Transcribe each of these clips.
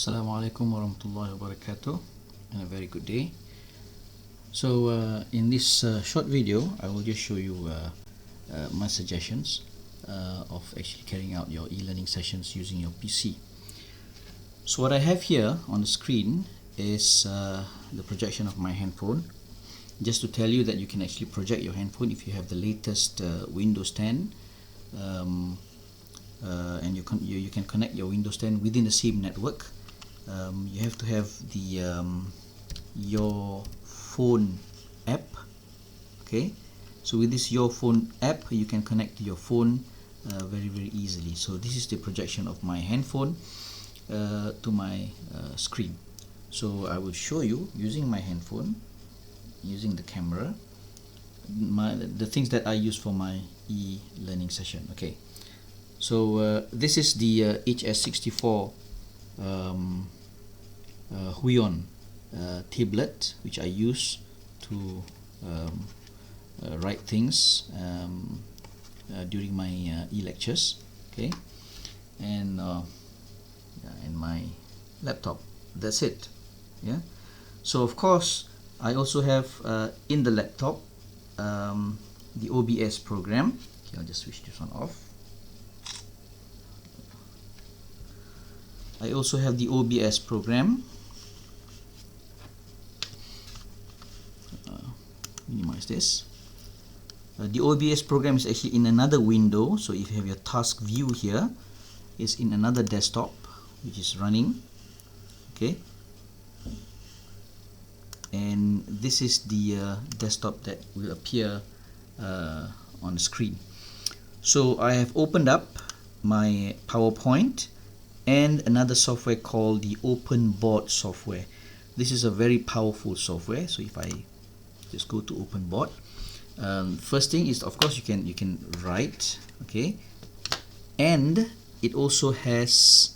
Assalamualaikum warahmatullahi wabarakatuh, and a very good day. So in this short video, I will just show you my suggestions of actually carrying out your e-learning sessions using your PC. So what I have here on the screen is the projection of my handphone. Just to tell you that you can actually project your handphone if you have the latest Windows 10, and you can connect your Windows 10 within the same network. You have to have the your phone app. Okay, so with this your phone app, you can connect to your phone very easily. So this is the projection of my handphone to my screen. So I will show you using my handphone, using the camera, the things that I use for my e-learning session. Okay, so this is the HS64 Huion tablet, which I use to write things during my e-lectures. Okay, and my laptop. That's it. Yeah. So of course, I also have in the laptop the OBS program. Okay, I'll just switch this one off. I also have the OBS program. Minimize this. The OBS program is actually in another window. So if you have your task view here, it's in another desktop which is running. Okay. And this is the desktop that will appear on the screen. So I have opened up my PowerPoint and another software called the OpenBoard software. This is a very powerful software. So if I just go to OpenBoard, first thing is, of course, you can write. Okay, and it also has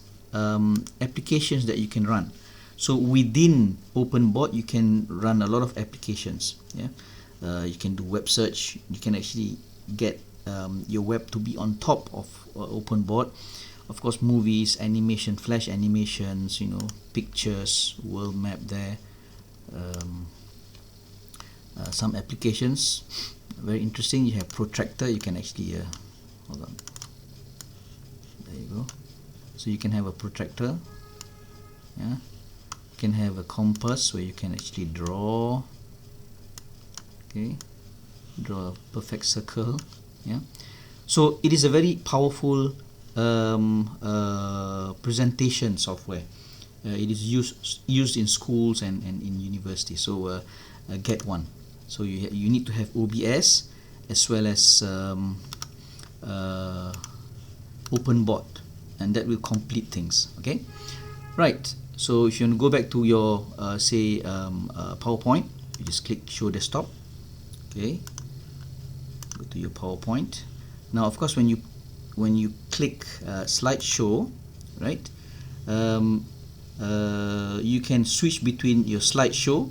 applications that you can run. So within OpenBoard, you can run a lot of applications. Yeah, you can do web search. You can actually get your web to be on top of OpenBoard. Of course, movies, animation, flash animations, pictures, world map there. Some applications, very interesting. You have protractor. You can actually hold on. There you go. So you can have a protractor. Yeah. You can have a compass where you can actually draw. Okay. Draw a perfect circle. Yeah. So it is a very powerful presentation software. It is used in schools and in universities. So get one. So you need to have OBS as well as OpenBoard, and that will complete things. Okay, right. So if you want to go back to your say PowerPoint, you just click Show Desktop. Okay, go to your PowerPoint. Now, of course, when you click Slideshow, right, you can switch between your slideshow,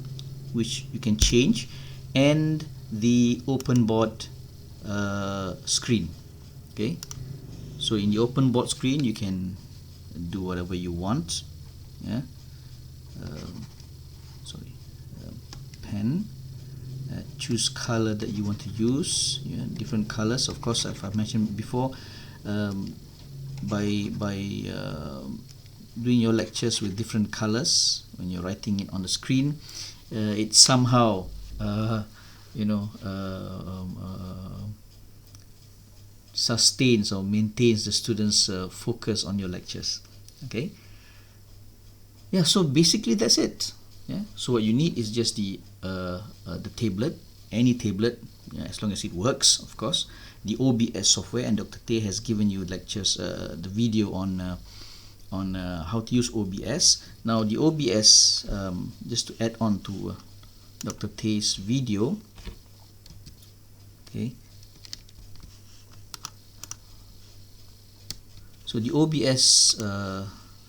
which you can change, and the OpenBoard screen. Okay, so in the OpenBoard screen, you can do whatever you want. Yeah, pen. Choose color that you want to use. Yeah, different colors. Of course, if I've mentioned before, by doing your lectures with different colors when you're writing it on the screen, it somehow sustains or maintains the students' focus on your lectures. Okay. Yeah. So basically, that's it. Yeah. So what you need is just the tablet, any tablet, as long as it works, of course. The OBS software, and Dr. Tay has given you lectures, the video on how to use OBS. Now the OBS, just to add on to Dr. Tay's video. Okay. So the OBS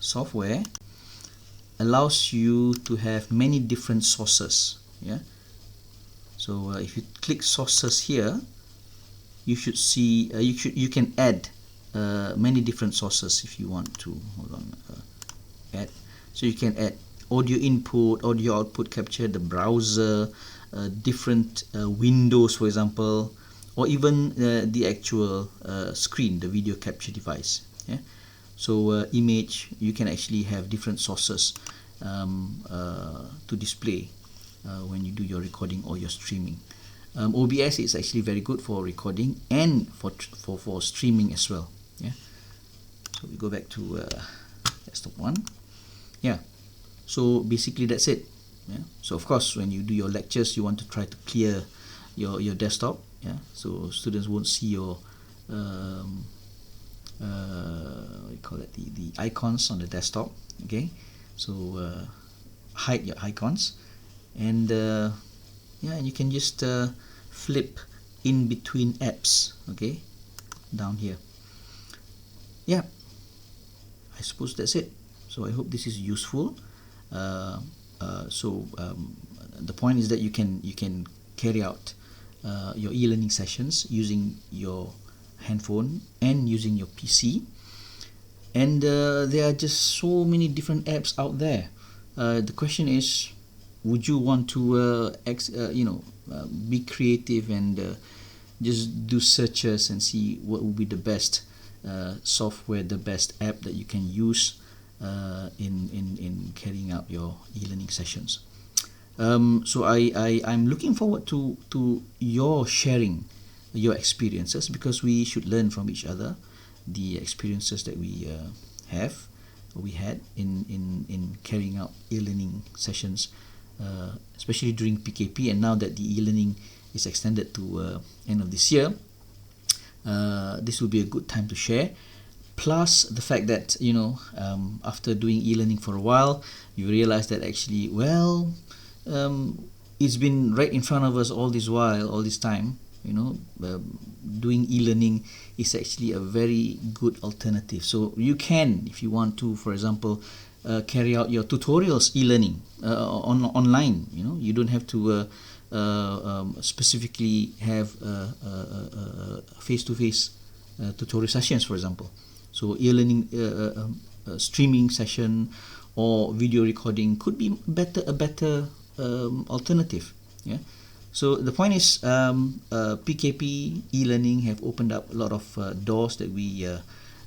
software allows you to have many different sources. Yeah. So if you click sources here, you should see you can add many different sources if you want to. Hold on, add. So you can add audio input, audio output capture, the browser, different windows, for example, or even the actual screen, the video capture device. Yeah. So image, you can actually have different sources to display when you do your recording or your streaming. OBS is actually very good for recording and for streaming as well. Yeah. So we go back to desktop 1. Yeah. So basically that's it. Yeah. So of course when you do your lectures, you want to try to clear your desktop. Yeah. So students won't see your what you call it, the icons on the desktop. Okay. So hide your icons, and yeah, you can just flip in between apps. Okay, down here. Yeah, I suppose that's it. So I hope this is useful. The point is that you can carry out your e-learning sessions using your handphone and using your PC, and there are just so many different apps out there. The question is, would you want to be creative and just do searches and see what would be the best software, the best app that you can use in carrying out your e-learning sessions? So I'm looking forward to your sharing your experiences, because we should learn from each other the experiences that we had in carrying out e-learning sessions, especially during PKP, and now that the e-learning is extended to end of this year. This will be a good time to share. Plus the fact that after doing e-learning for a while, you realize that actually, it's been right in front of us all this time. Doing e-learning is actually a very good alternative. So you can, if you want to, for example, carry out your tutorials e-learning online. You don't have to specifically have face-to-face tutorial sessions, for example. So e-learning streaming session or video recording could be a better alternative. Yeah. So the point is, PKP e-learning have opened up a lot of doors that we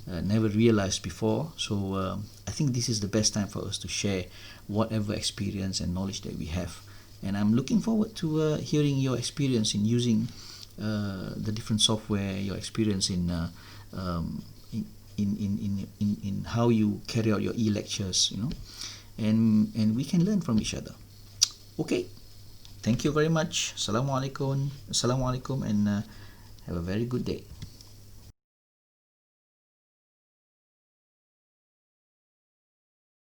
never realized before. So I think this is the best time for us to share whatever experience and knowledge that we have. And I'm looking forward to hearing your experience in using the different software, your experience in how you carry out your e-lectures, and we can learn from each other. Okay. Thank you very much. Assalamualaikum, and have a very good day.